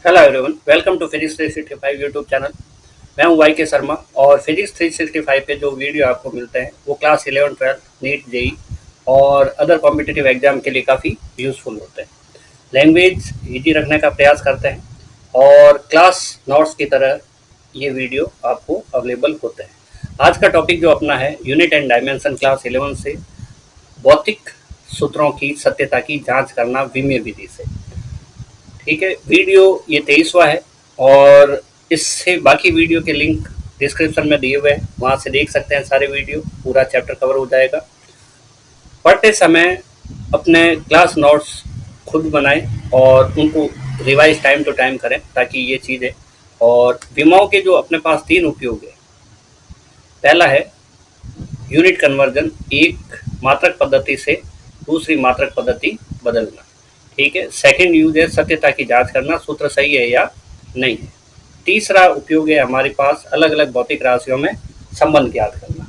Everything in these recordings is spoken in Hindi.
Hello everyone, welcome to physics 365 YouTube channel. मैं हूं वाई के शर्मा और फिजिक्स 365 पे जो वीडियो आपको मिलते हैं वो क्लास 11 12 नीट जेई और अदर कॉम्पिटिटिव एग्जाम के लिए काफ़ी यूज़फुल होते हैं। लैंग्वेज इजी रखने का प्रयास करते हैं और क्लास नोट्स की तरह ये वीडियो आपको अवेलेबल होते हैं। आज का टॉपिक जो अपना है यूनिट एंड डायमेंशन क्लास 11 से भौतिक सूत्रों की सत्यता की जांच करना विमेय विधि से। ठीक है, वीडियो ये 23वां है और इससे बाकी वीडियो के लिंक डिस्क्रिप्शन में दिए हुए हैं, वहाँ से देख सकते हैं। सारे वीडियो पूरा चैप्टर कवर हो जाएगा। पढ़ते समय अपने क्लास नोट्स खुद बनाएं और उनको रिवाइज टाइम टू टाइम करें ताकि ये चीज़ें और विमाओं के जो अपने पास 3 उपयोग है। पहला है यूनिट कन्वर्जन, एक मात्रक पद्धति से दूसरी मात्रक पद्धति बदलना। ठीक है। सेकंड यूज है सत्यता की जांच करना, सूत्र सही है या नहीं है। तीसरा उपयोग है हमारे पास अलग अलग भौतिक राशियों में संबंध ज्ञात करना।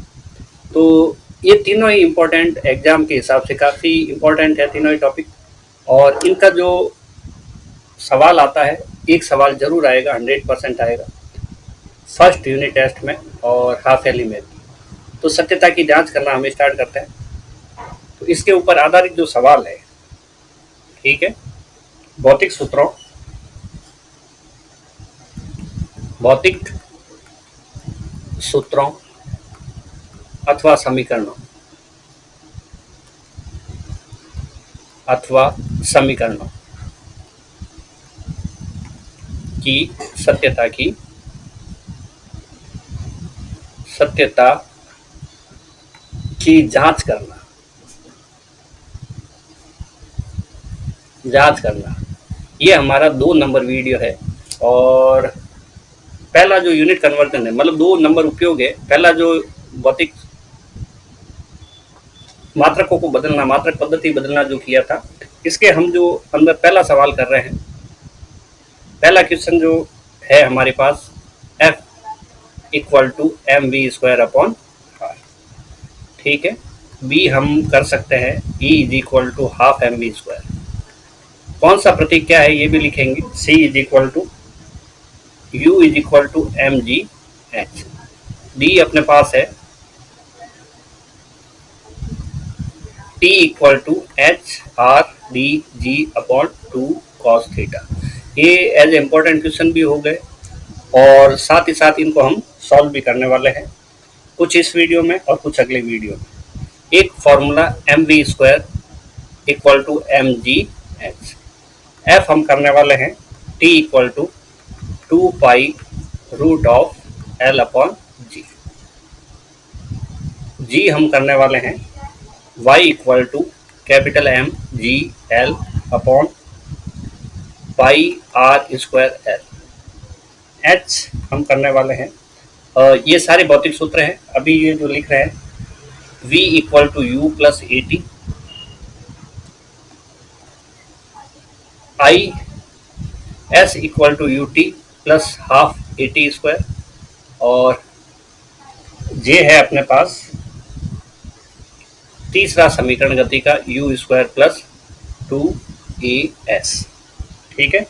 तो ये तीनों ही इम्पोर्टेंट, एग्जाम के हिसाब से काफ़ी इम्पोर्टेंट है तीनों ही टॉपिक। और इनका जो सवाल आता है, एक सवाल जरूर आएगा, 100% आएगा फर्स्ट यूनिट टेस्ट में और हाफ एली में भी। तो सत्यता की जांच करना हम स्टार्ट करते हैं। तो इसके ऊपर आधारित जो सवाल है, ठीक है, भौतिक सूत्रों, भौतिक सूत्रों अथवा समीकरणों की सत्यता की जांच करना ये हमारा 2 नंबर वीडियो है। और पहला जो यूनिट कन्वर्जन है, मतलब 2 नंबर उपयोग है। पहला जो भौतिक मात्रकों को बदलना, मात्रक पद्धति बदलना जो किया था, इसके हम जो अंदर पहला सवाल कर रहे हैं, पहला क्वेश्चन जो है हमारे पास, F equal to M V square upon R. ठीक है। बी हम कर सकते हैं E is equal to half M V square. कौन सा प्रतीक क्या है ये भी लिखेंगे। C is equal to U is equal to M G H. D अपने पास है T equal to H R D G upon 2 cos theta. ये एज इम्पोर्टेंट क्वेश्चन भी हो गए और साथ ही साथ इनको हम सॉल्व भी करने वाले हैं, कुछ इस वीडियो में और कुछ अगले वीडियो में। एक formula M V square equal to M G H. F हम करने वाले हैं T equal to 2 pi root of L upon G. G हम करने वाले हैं y इक्वल टू capital M G L upon pi R square L. H हम करने वाले हैं, ये सारे भौतिक सूत्र हैं अभी ये जो लिख रहे हैं, v equal to U plus A T, I S equal to U T plus half A T square, और जे है अपने पास तीसरा समीकरण गति का यू स्क्वायर प्लस 2as। ठीक है।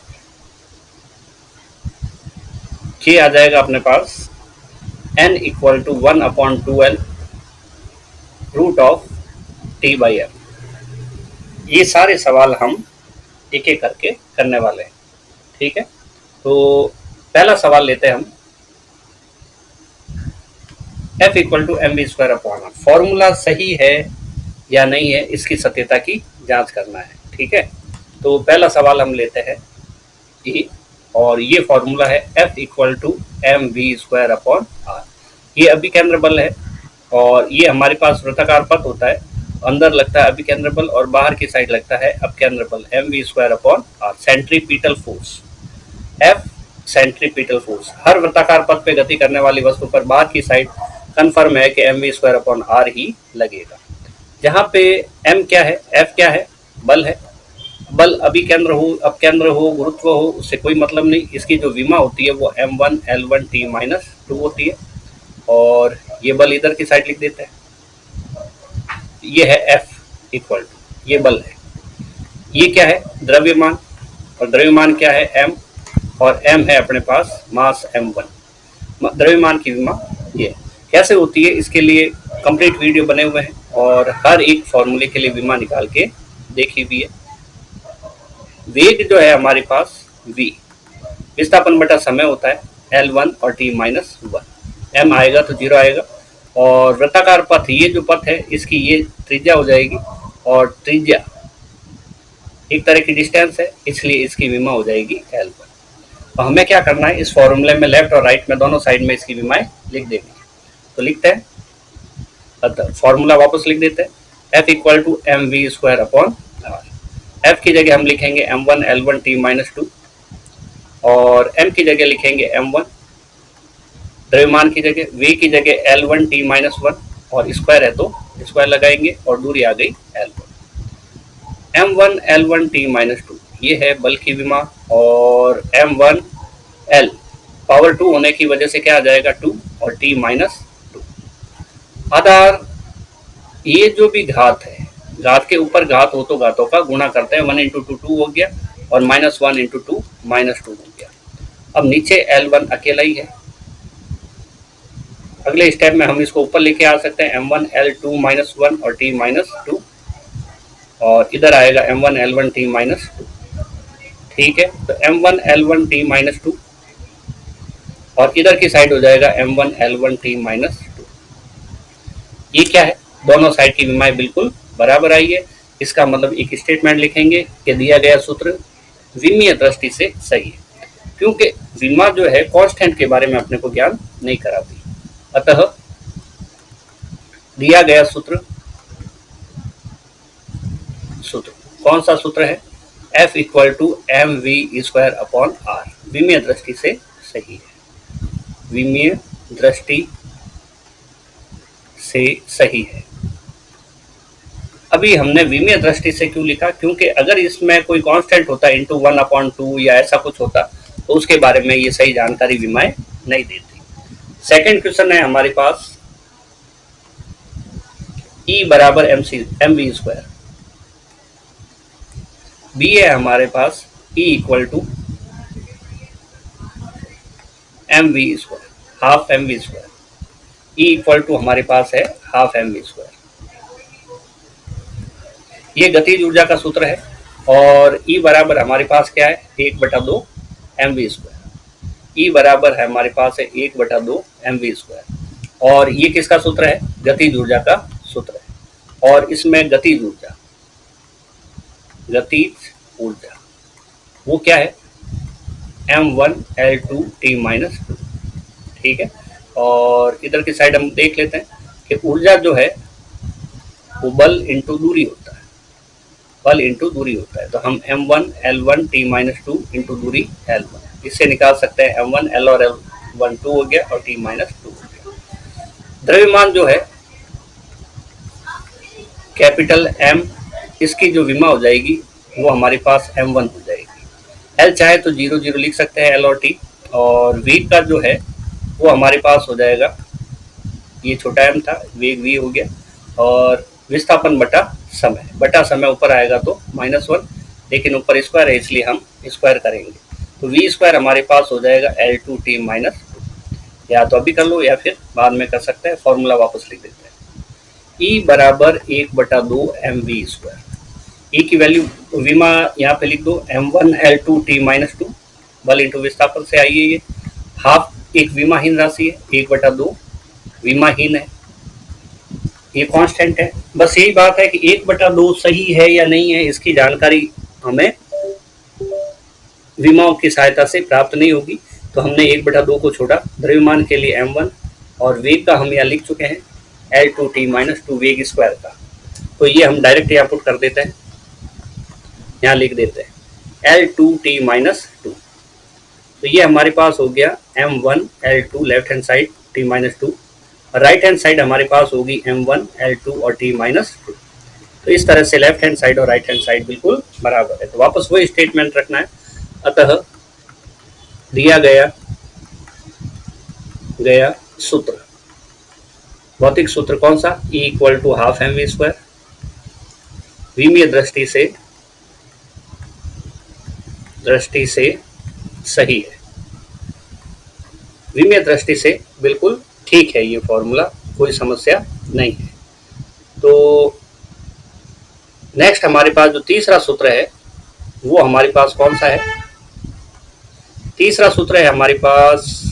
के आ जाएगा अपने पास n equal to 1 upon 2l root of T by M. ये सारे सवाल हम एक एक करके करने वाले हैं। ठीक है। तो पहला सवाल लेते हैं हम, f equal to M V square upon R. Formula सही है या नहीं है, इसकी सत्यता की जांच करना है। ठीक है। तो पहला सवाल हम लेते हैं E, और ये फॉर्मूला है F equal to M V square upon R. ये अभिकेंद्र बल है और ये हमारे पास वृत्ताकार पथ होता है, अंदर लगता है अभिकेंद्र बल और बाहर की साइड लगता है अपकेंद्र बल, M V square upon R. Centripetal force F centripetal force. हर वृत्ताकार पथ पे गति करने वाली वस्तु पर बाहर की साइड कन्फर्म है कि M V square upon R ही लगेगा। जहाँ पे m क्या है, F क्या है, बल है। बल अभिकेंद्र हो, अपकेंद्र हो, गुरुत्व हो, उससे कोई मतलब नहीं। इसकी जो विमा होती है वो m1 l1 t माइनस 2 होती है, और ये बल इधर की साइड लिख देते हैं। ये है F इक्वल टू, ये बल है। ये क्या है, द्रव्यमान, और द्रव्यमान क्या है m, और m है अपने पास मास m1, द्रव्यमान की विमा ये कैसे होती है इसके लिए कंप्लीट वीडियो बने हुए हैं और हर एक फॉर्मूले के लिए विमा निकाल के देखी भी है। वेग जो है हमारे पास v विस्थापन बटा समय होता है L1 और t-1, m आएगा तो 0 आएगा और वृत्ताकार पथ, ये जो पथ है इसकी ये त्रिज्या हो जाएगी और त्रिज्या एक तरह की डिस्टेंस है इसलिए इसकी विमा हो जाएगी L1। तो हमें क्या करना है, इस फॉर्मूले में लेफ्ट और राइट में दोनों साइड में इसकी विमाएं लिख देनी है। तो लिखते हैं, अतः फॉर्मूला वापस लिख देते हैं, F equal to M V square upon R. F की जगह हम लिखेंगे m1 L1 t-2 और m की जगह लिखेंगे m1, द्रव्यमान की जगह v की जगह L1 t-1 और स्क्वायर है तो स्क्वायर लगाएंगे और दूरी आ गई L1। m1 L1 t-2 ये है बल की विमा और m1 L पावर 2 होने की वजह से क्या आ जाएगा 2 और t-2। आधार, ये जो भी घात है, घात के ऊपर घात हो तो घातों का गुणा करते हैं, 1 इंटू 2 2 हो गया और -1 इंटू 2 -2 हो गया। अब नीचे L1 अकेला ही है, अगले स्टेप में हम इसको ऊपर लेके आ सकते हैं m1 L2 -1 और t-2 और इधर आएगा m1 L1 t-2। ठीक है, तो m1 L1 t-2 और इधर की साइड हो जाएगा m1 L1 t-2। ये क्या है, दोनों साइड की विमाएं बिल्कुल बराबर आई है। इसका मतलब एक स्टेटमेंट लिखेंगे कि दिया गया सूत्र विमीय दृष्टि से सही है, क्योंकि विमा जो है कांस्टेंट के बारे में अपने को ज्ञान नहीं कराती। अतः दिया गया सूत्र कौन सा सूत्र है, F equal to M V square upon R, विमीय दृष्टि से सही है, विमीय दृष्टि से सही है। अभी हमने विमीय दृष्टि से क्यों लिखा, क्योंकि अगर इसमें कोई कांस्टेंट होता इंटू 1/2 या ऐसा कुछ होता तो उसके बारे में ये सही जानकारी विमाएं नहीं देती। सेकंड क्वेश्चन है हमारे पास E बराबर एम वी स्क्वायर, बी है हमारे पास E equal to M V square, half M V square. E equal to हमारे पास है हाफ एम वी स्क्वायर, ये गतिज ऊर्जा का सूत्र है और E बराबर हमारे पास क्या है 1/2 एम वी स्क्वायर। E बराबर है हमारे पास है 1/2 एम वी स्क्वायर और ये किसका सूत्र है, गतिज ऊर्जा का सूत्र है और इसमें गतिज ऊर्जा वो क्या है m1 L2 t-2। ठीक है, और इधर की साइड हम देख लेते हैं कि ऊर्जा जो है वो बल इंटू दूरी होता है, बल इंटू दूरी होता है। तो हम m1 L1 t-2 इंटू दूरी L1, इससे निकाल सकते हैं m1 L और L1 2 हो गया और t-2 हो गया। द्रव्यमान जो है कैपिटल M, इसकी जो विमा हो जाएगी वो हमारे पास m1 हो जाएगी। L चाहे तो 0 0 लिख सकते हैं L और T, और वेग का जो है वो हमारे पास हो जाएगा, ये छोटा m था, वेग v हो गया और विस्थापन बटा समय ऊपर आएगा तो -1, लेकिन ऊपर स्क्वायर है इसलिए हम स्क्वायर करेंगे। तो v स्क्वायर हमारे पास हो जाएगा L2 t-2, या तो अभी कर लो या फिर बाद में कर सकते हैं। फॉर्मूला वापस लिख देते हैं, E बराबर 1/2 एम वी स्क्वायर। E की वैल्यू विमा यहाँ पे लिख दो m1 L2 t-2, बल इंटू विस्थापन से आई है, ये हाफ एक विमाहीन राशि है, 1/2 विमाहीन है, ये कांस्टेंट है। बस यही बात है कि 1/2 सही है या नहीं है इसकी जानकारी हमें विमाओं की सहायता से प्राप्त नहीं होगी, तो हमने 1/2 को छोड़ा। द्रव्यमान के लिए m1 और वेग का हम यहाँ लिख चुके हैं L2 t-2 वेग स्क्वायर का, तो ये हम डायरेक्ट यहाँ पुट कर देते हैं, यहाँ लिख देते हैं L2 t-2। तो ये हमारे पास हो गया m1 L2 left hand side t-2, right hand side हमारे पास होगी m1 L2 और t-2। तो इस तरह से लेफ्ट हैंड साइड और राइट हैंड साइड बिल्कुल बराबर है, तो वापस वही स्टेटमेंट रखना है। अतः दिया गया सूत्र, भौतिक सूत्र कौन सा, E equal to half M V square, विमीय दृष्टि से सही है, विमीय दृष्टि से बिल्कुल ठीक है ये फॉर्मूला, कोई समस्या नहीं है। तो नेक्स्ट हमारे पास जो तीसरा सूत्र है वो हमारे पास कौन सा है? तीसरा सूत्र है हमारे पास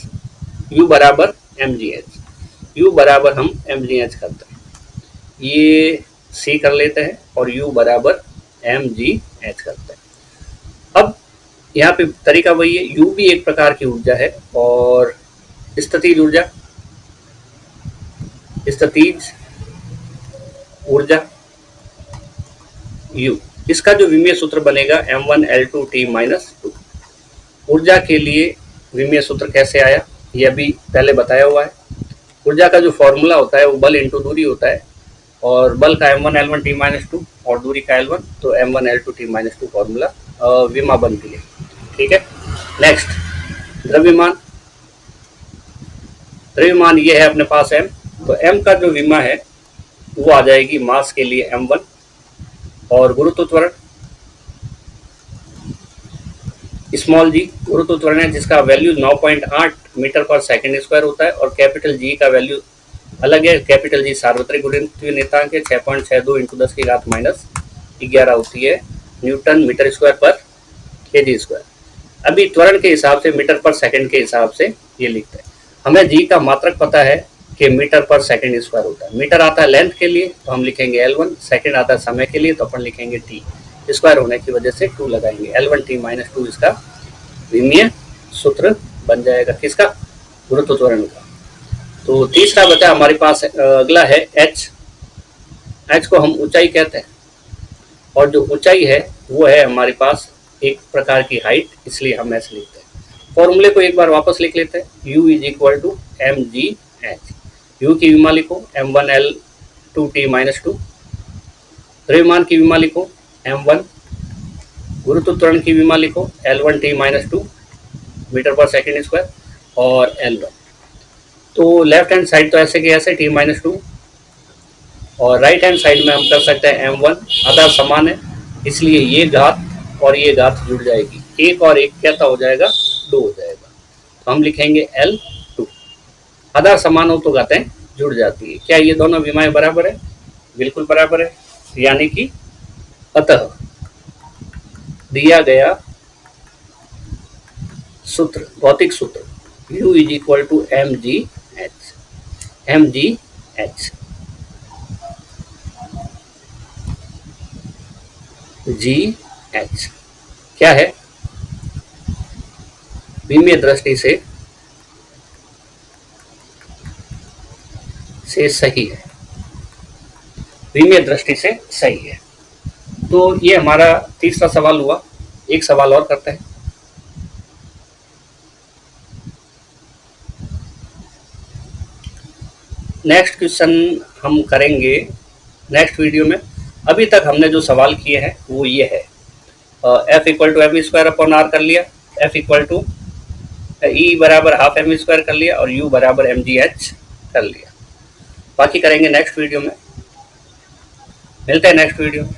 U बराबर mgh। U बराबर हम mgh करते हैं, ये C कर लेते हैं और U बराबर mgh करते हैं। अब यहाँ पे तरीका वही है, U भी एक प्रकार की ऊर्जा है और स्थितिज ऊर्जा U, इसका जो विमीय सूत्र बनेगा m1l2t-2। ऊर्जा के लिए विमीय सूत्र कैसे आया ये अभी पहले बताया हुआ है। ऊर्जा का जो फॉर्मूला होता है वो बल इंटू दूरी होता है, और बल का m1l1t-2 और दूरी का l1, तो m1l2t-2 फॉर्मूला विमा बनती है। ठीक है, नेक्स्ट द्रव्यमान ये है अपने पास m, तो m का जो विमा है वो आ जाएगी मास के लिए m1, और गुरुत्व त्वरण स्मॉल जी गुरुत्व त्वरण है जिसका वैल्यू 9.8 मीटर पर सेकंड स्क्वायर होता है, और कैपिटल जी का वैल्यू अलग है। कैपिटल जी सार्वत्रिक गुरुत्वीय नियतांक है, 6.62 × 10⁻11 होती है न्यूटन मीटर स्क्वायर पर केजी स्क्वायर। अभी त्वरण के हिसाब से मीटर पर सेकंड के हिसाब से ये लिखते हैं। हमें जी का मात्रक पता है कि मीटर पर सेकंड स्क्वायर होता है। मीटर आता है लेंथ के लिए तो हम लिखेंगे L1, सेकंड आता है समय के लिए तो अपन लिखेंगे T, स्क्वायर होने की वजह से 2 लगाएंगे, L1t-2 इसका विमीय सूत्र बन जाएगा, किसका? गुरुत्व त्वरण का। तो तीसरा बचा हमारे पास अगला है h को हम ऊंचाई कहते हैं, और जो ऊंचाई है वो है हमारे पास एक प्रकार की हाइट, इसलिए हम ऐसे लिखते हैं। फॉर्मूले को एक बार वापस लिख लेते हैं, U = mgh। U की विमा लिखो m1l2t-2, द्रव्यमान की विमा लिखो m1, गुरुत्व त्वरण की विमा लिखो L1t-2 मीटर पर सेकंड स्क्वायर और L1। तो लेफ्ट हैंड साइड तो ऐसे के ऐसे t-2, और राइट हैंड साइड में हम कर सकते हैं m1, आधार समान है इसलिए ये घात और ये घात जुड़ जाएगी, एक और एक क्या हो जाएगा? 2 हो जाएगा, तो हम लिखेंगे L2। आधार समान हो तो घातें जुड़ जाती है। क्या ये दोनों विमाएं बराबर है? बिल्कुल बराबर है, यानी कि अतः दिया गया सूत्र, भौतिक सूत्र U = mgh क्या है? विमीय दृष्टि से सही है, विमीय दृष्टि से सही है। तो ये हमारा तीसरा सवाल हुआ। एक सवाल और करते हैं। नेक्स्ट क्वेश्चन हम करेंगे नेक्स्ट वीडियो में। अभी तक हमने जो सवाल किए हैं वो ये है, F = mv² कर लिया, F = E बराबर ½ mv² कर लिया, और U बराबर mgh कर लिया। बाकी करेंगे नेक्स्ट वीडियो में। मिलते हैं नेक्स्ट वीडियो में।